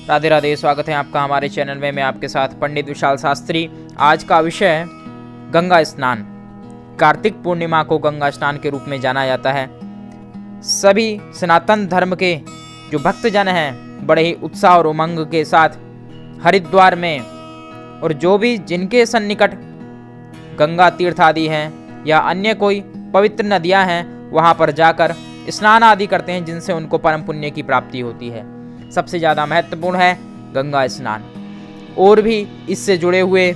राधे राधे, स्वागत है आपका हमारे चैनल में। मैं आपके साथ पंडित विशाल शास्त्री। आज का विषय है गंगा स्नान। कार्तिक पूर्णिमा को गंगा स्नान के रूप में जाना जाता है। सभी सनातन धर्म के जो भक्तजन हैं बड़े ही उत्साह और उमंग के साथ हरिद्वार में और जो भी जिनके सन्निकट गंगा तीर्थ आदि हैं या अन्य कोई पवित्र नदियां हैं वहां पर जाकर स्नान आदि करते हैं, जिनसे उनको परम पुण्य की प्राप्ति होती है। सबसे ज़्यादा महत्वपूर्ण है गंगा स्नान। और भी इससे जुड़े हुए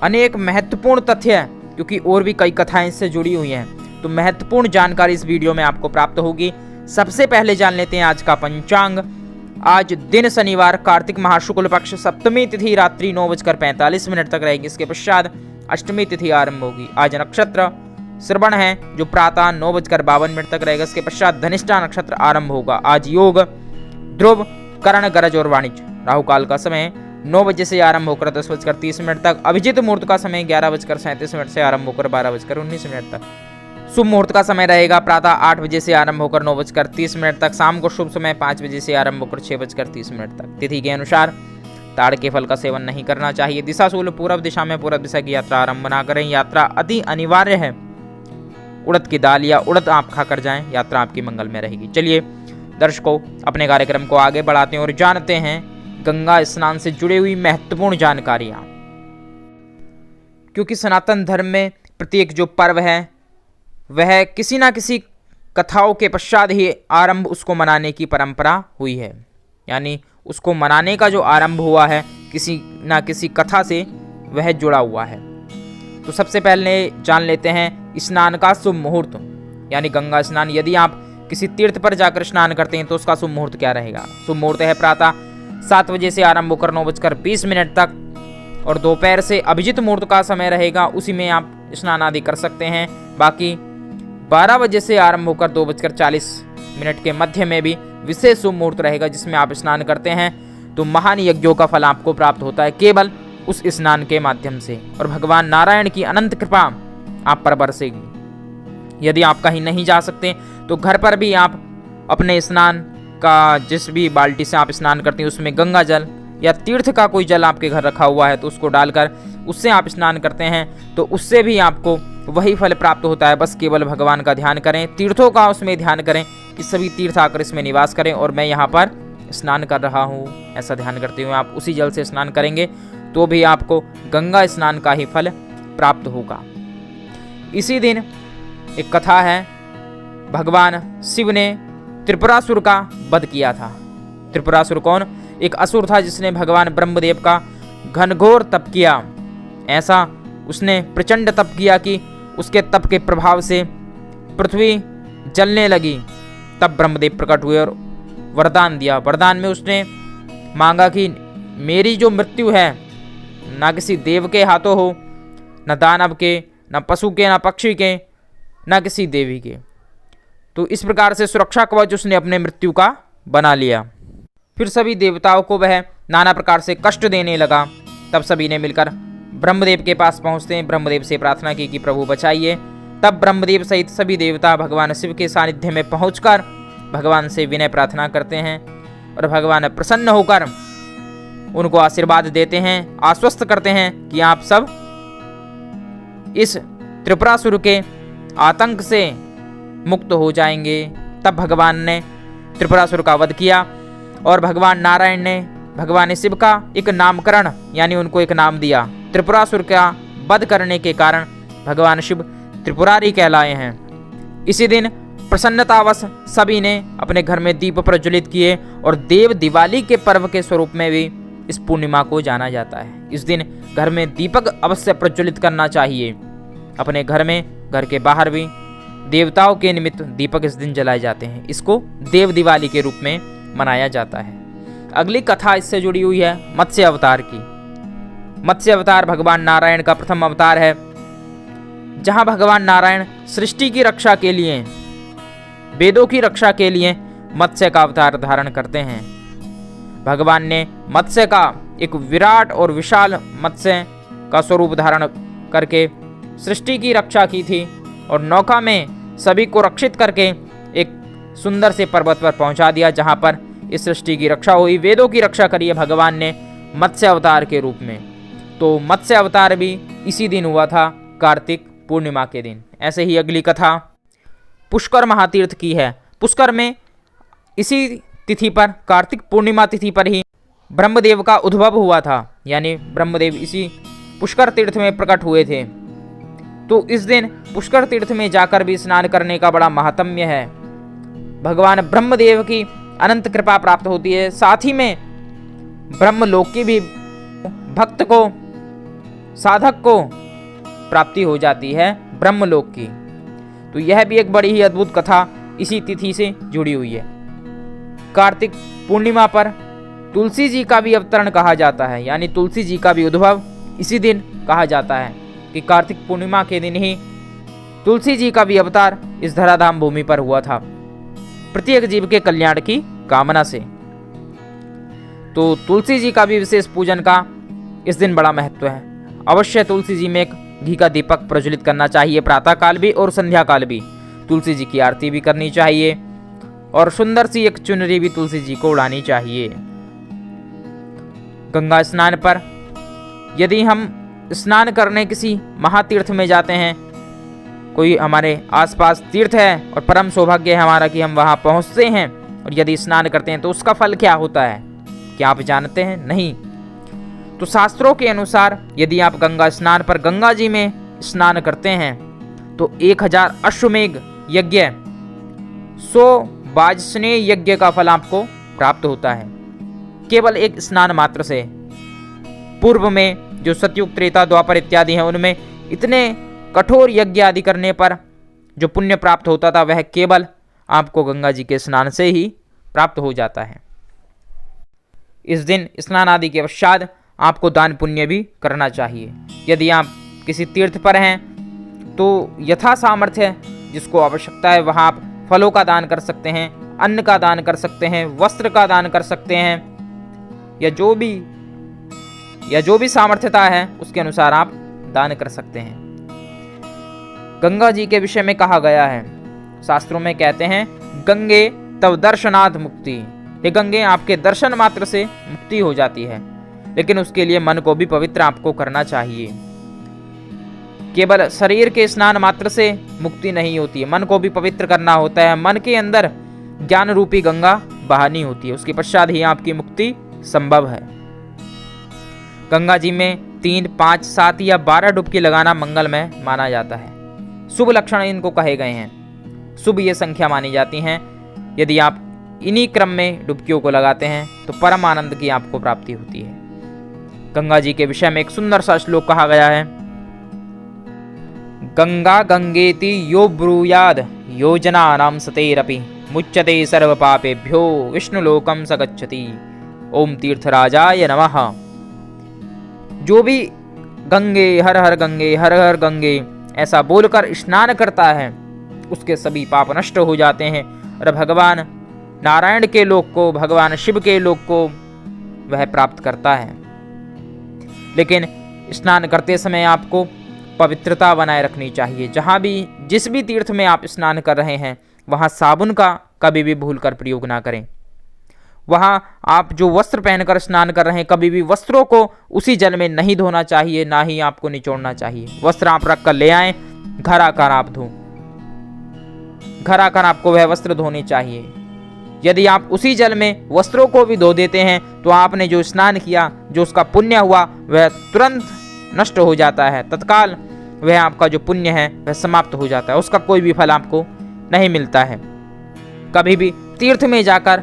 अनेक महत्वपूर्ण तथ्य हैं, क्योंकि और भी कई कथाएं इससे जुड़ी हुई हैं, तो महत्वपूर्ण जानकारी इस वीडियो में आपको प्राप्त होगी। सबसे पहले जान लेते हैं आज का पंचांग। आज दिन शनिवार, कार्तिक माह शुक्ल पक्ष, सप्तमी तिथि रात्रि 9:45 तक रहेगी। इसके पश्चात अष्टमी तिथि आरंभ होगी। आज नक्षत्र श्रवण है जो प्रातः 9:52 तक रहेगा। इसके पश्चात धनिष्ठा नक्षत्र आरंभ होगा। आज योग ध्रुव, करण, गरज और वाणिज्य। राहु काल का समय 9 बजे से आरंभ होकर 10:30 तक। अभिजित मुहूर्त का समय 11:37 से आरंभ होकर 12:19 तक। शुभ मुहूर्त का समय रहेगा प्रातः 8 बजे से आरंभ होकर 9:30 तक। शाम को शुभ समय 5 बजे से आरंभ होकर 6:30 तक। तिथि के अनुसार ताड़ के फल का सेवन नहीं करना चाहिए। दिशा शूल पूर्व दिशा में पूर्व दिशा की यात्रा आरंभ ना करें। यात्रा अति अनिवार्य है। उड़द की दाल या उड़द आप खाकर जाएं, यात्रा आपकी मंगल में रहेगी। चलिए दर्शकों, अपने कार्यक्रम को आगे बढ़ाते हैं और जानते हैं गंगा स्नान से जुड़ी हुई महत्वपूर्ण जानकारियां। क्योंकि सनातन धर्म में प्रत्येक जो पर्व है वह किसी ना किसी कथाओं के पश्चात ही आरंभ उसको मनाने की परंपरा हुई है। यानी उसको मनाने का जो आरंभ हुआ है किसी ना किसी कथा से वह जुड़ा हुआ है। तो सबसे पहले जान लेते हैं स्नान का शुभ मुहूर्त, यानी गंगा स्नान। यदि आप किसी तीर्थ पर जाकर स्नान करते हैं तो उसका शुभ मुहूर्त क्या रहेगा? शुभ मुहूर्त है प्रातः 7 बजे से आरंभ होकर 9:20 तक और दोपहर से अभिजित मुहूर्त का समय रहेगा, उसी में आप स्नान आदि कर सकते हैं। बाकी 12 बजे से आरंभ होकर 2:40 के मध्य में भी विशेष शुभ मुहूर्त रहेगा, जिसमें आप स्नान करते हैं तो महान यज्ञों का फल आपको प्राप्त होता है केवल उस स्नान के माध्यम से, और भगवान नारायण की अनंत कृपा आप पर बरसेगी। यदि आप कहीं नहीं जा सकते तो घर पर भी आप अपने स्नान का जिस भी बाल्टी से आप स्नान करते हैं उसमें गंगा जल या तीर्थ का कोई जल आपके घर रखा हुआ है तो उसको डालकर उससे आप स्नान करते हैं तो उससे भी आपको वही फल प्राप्त होता है। बस केवल भगवान का ध्यान करें, तीर्थों का उसमें ध्यान करें कि सभी तीर्थ आकर इसमें निवास करें और मैं यहाँ पर स्नान कर रहा हूँ, ऐसा ध्यान करते हुए आप उसी जल से स्नान करेंगे तो भी आपको गंगा स्नान का ही फल प्राप्त होगा। इसी दिन एक कथा है, भगवान शिव ने त्रिपुरासुर का वध किया था। त्रिपुरासुर कौन? एक असुर था जिसने भगवान ब्रह्मदेव का घनघोर तप किया। ऐसा उसने प्रचंड तप किया कि उसके तप के प्रभाव से पृथ्वी जलने लगी। तब ब्रह्मदेव प्रकट हुए और वरदान दिया। वरदान में उसने मांगा कि मेरी जो मृत्यु है ना किसी देव के हाथों हो, न दानव के, न पशु के, न पक्षी के, न किसी देवी के। तो इस प्रकार से सुरक्षा कवच उसने अपने मृत्यु का बना लिया। फिर सभी देवताओं को वह नाना प्रकार से कष्ट देने लगा। तब सभी ने मिलकर ब्रह्मदेव के पास पहुंचते हैं, ब्रह्मदेव से प्रार्थना की कि प्रभु बचाइए। तब ब्रह्मदेव सहित सभी देवता भगवान शिव के सानिध्य में पहुंचकर भगवान से विनय प्रार्थना करते हैं और भगवान प्रसन्न होकर उनको आशीर्वाद देते हैं, आश्वस्त करते हैं कि आप सब इस त्रिपुरासुर के आतंक से मुक्त हो जाएंगे। तब भगवान ने त्रिपुरासुर का वध किया और भगवान नारायण ने भगवान शिव का एक नामकरण यानी उनको एक नाम दिया। त्रिपुरासुर का वध करने के कारण भगवान शिव त्रिपुरारी कहलाए हैं। इसी दिन प्रसन्नतावश सभी ने अपने घर में दीप प्रज्वलित किए और देव दिवाली के पर्व के स्वरूप में भी इस पूर्णिमा को जाना जाता है। इस दिन घर में दीपक अवश्य प्रज्वलित करना चाहिए। अपने घर में, घर के बाहर भी देवताओं के निमित्त दीपक इस दिन जलाए जाते हैं। इसको देव दिवाली के रूप में मनाया जाता है। अगली कथा इससे जुड़ी हुई है मत्स्य अवतार की। मत्स्य अवतार भगवान नारायण का प्रथम अवतार है, जहां भगवान नारायण सृष्टि की रक्षा के लिए, वेदों की रक्षा के लिए मत्स्य का अवतार धारण करते हैं। भगवान ने मत्स्य का एक विराट और विशाल मत्स्य का स्वरूप धारण करके सृष्टि की रक्षा की थी और नौका में सभी को रक्षित करके एक सुंदर से पर्वत पर पहुंचा दिया, जहां पर इस सृष्टि की रक्षा हुई, वेदों की रक्षा करी है भगवान ने मत्स्य अवतार के रूप में। तो मत्स्य अवतार भी इसी दिन हुआ था, कार्तिक पूर्णिमा के दिन। ऐसे ही अगली कथा पुष्कर महातीर्थ की है। पुष्कर में इसी तिथि पर, कार्तिक पूर्णिमा तिथि पर ही ब्रह्मदेव का उद्भव हुआ था, यानी ब्रह्मदेव इसी पुष्कर तीर्थ में प्रकट हुए थे। तो इस दिन पुष्कर तीर्थ में जाकर भी स्नान करने का बड़ा महात्म्य है। भगवान ब्रह्मदेव की अनंत कृपा प्राप्त होती है, साथ ही में ब्रह्मलोक की भी भक्त को, साधक को प्राप्ति हो जाती है ब्रह्मलोक की। तो यह भी एक बड़ी ही अद्भुत कथा इसी तिथि से जुड़ी हुई है। कार्तिक पूर्णिमा पर तुलसी जी का भी अवतरण कहा जाता है, यानी तुलसी जी का भी उद्भव इसी दिन कहा जाता है कि कार्तिक पूर्णिमा के दिन ही तुलसी जी का भी अवतार इस धराधाम भूमि पर हुआ था, प्रत्येक जीव के कल्याण की कामना से। तो तुलसी जी का भी विशेष पूजन का इस दिन बड़ा महत्व है। अवश्य तुलसी जी में एक घी का दीपक प्रज्वलित करना चाहिए, प्रातः काल भी और संध्या काल भी। तुलसी जी की आरती भी करनी चाहिए और सुंदर सी एक चुनरी भी तुलसी जी को उड़ानी चाहिए। गंगा स्नान पर यदि हम स्नान करने किसी महातीर्थ में जाते हैं, कोई हमारे आसपास तीर्थ है और परम सौभाग्य है हमारा कि हम वहां पहुंचते हैं और यदि स्नान करते हैं, तो उसका फल क्या होता है, क्या आप जानते हैं? नहीं। तो शास्त्रों के अनुसार यदि आप गंगा स्नान पर गंगा जी में स्नान करते हैं तो 1000 अश्वमेघ यज्ञ, 100 वाजस्नेय यज्ञ का फल आपको प्राप्त होता है, केवल एक स्नान मात्र से। पूर्व में जो सतयुग, त्रेता, द्वापर इत्यादि हैं, उनमें इतने कठोर यज्ञ आदि करने पर जो पुण्य प्राप्त होता था, वह केवल आपको गंगा जी के स्नान से ही प्राप्त हो जाता है। इस दिन स्नान आदि के पश्चात आपको दान पुण्य भी करना चाहिए। यदि आप किसी तीर्थ पर हैं तो यथा सामर्थ्य जिसको आवश्यकता है वहाँ आप फलों का दान कर सकते हैं, अन्न का दान कर सकते हैं, वस्त्र का दान कर सकते हैं, या जो भी सामर्थ्यता है उसके अनुसार आप दान कर सकते हैं। गंगा जी के विषय में कहा गया है, शास्त्रों में कहते हैं, गंगे तव दर्शनाथ मुक्ति। हे गंगे, आपके दर्शन मात्र से मुक्ति हो जाती है, लेकिन उसके लिए मन को भी पवित्र आपको करना चाहिए। केवल शरीर के स्नान मात्र से मुक्ति नहीं होती है, मन को भी पवित्र करना होता है। मन के अंदर ज्ञान रूपी गंगा बहानी होती है, उसके पश्चात ही आपकी मुक्ति संभव है। गंगा जी में 3, 5, 7 या 12 डुबकी लगाना मंगलमय माना जाता है। शुभ लक्षण इनको कहे गए हैं, शुभ ये संख्या मानी जाती हैं। यदि आप इन्हीं क्रम में डुबकियों को लगाते हैं तो परम आनंद की आपको प्राप्ति होती है। गंगा जी के विषय में एक सुंदर सा श्लोक कहा गया है, गंगा गंगेति यो ब्रूयाद योजनानां सतेरपि मुच्यते सर्व पापेभ्यो विष्णुलोकं स गच्छति। ओम तीर्थराजाय नमः। जो भी गंगे हर हर गंगे हर हर गंगे ऐसा बोलकर स्नान करता है, उसके सभी पाप नष्ट हो जाते हैं और भगवान नारायण के लोक को, भगवान शिव के लोक को वह प्राप्त करता है। लेकिन स्नान करते समय आपको पवित्रता बनाए रखनी चाहिए। जहाँ भी, जिस भी तीर्थ में आप स्नान कर रहे हैं, वहाँ साबुन का कभी भी भूलकर प्रयोग ना करें। वहाँ आप जो वस्त्र पहनकर स्नान कर रहे हैं, कभी भी वस्त्रों को उसी जल में नहीं धोना चाहिए, ना ही आपको निचोड़ना चाहिए। वस्त्र आप रख कर ले आएं, घर आकर आप धो, घर आकर आपको वह वस्त्र धोने चाहिए। यदि आप उसी जल में वस्त्रों को भी धो देते हैं तो आपने जो स्नान किया, जो उसका पुण्य हुआ, वह तुरंत नष्ट हो जाता है, तत्काल वह आपका जो पुण्य है वह समाप्त हो जाता है, उसका कोई भी फल आपको नहीं मिलता है। कभी भी तीर्थ में जाकर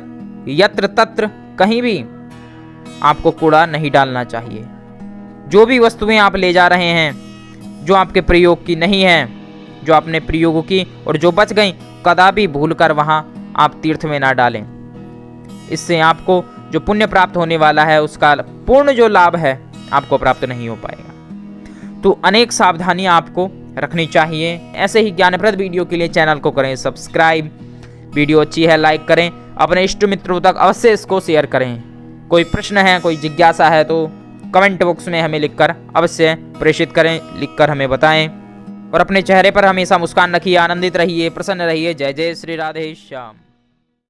यत्र तत्र कहीं भी आपको कूड़ा नहीं डालना चाहिए। जो भी वस्तुएं आप ले जा रहे हैं जो आपके प्रयोग की नहीं है, जो आपने प्रयोग की और जो बच गई, कदापि भूलकर वहां आप तीर्थ में ना डालें। इससे आपको जो पुण्य प्राप्त होने वाला है उसका पूर्ण जो लाभ है आपको प्राप्त नहीं हो पाएगा। तो अनेक सावधानियां आपको रखनी चाहिए। ऐसे ही ज्ञानप्रद वीडियो के लिए चैनल को करें सब्सक्राइब। वीडियो अच्छी है लाइक करें, अपने इष्ट मित्रों तक अवश्य इसको शेयर करें। कोई प्रश्न है, कोई जिज्ञासा है तो कमेंट बॉक्स में हमें लिखकर अवश्य प्रेषित करें, लिखकर हमें बताएं। और अपने चेहरे पर हमेशा मुस्कान रखिए, आनंदित रहिए, प्रसन्न रहिए। जय जय श्री राधे श्याम।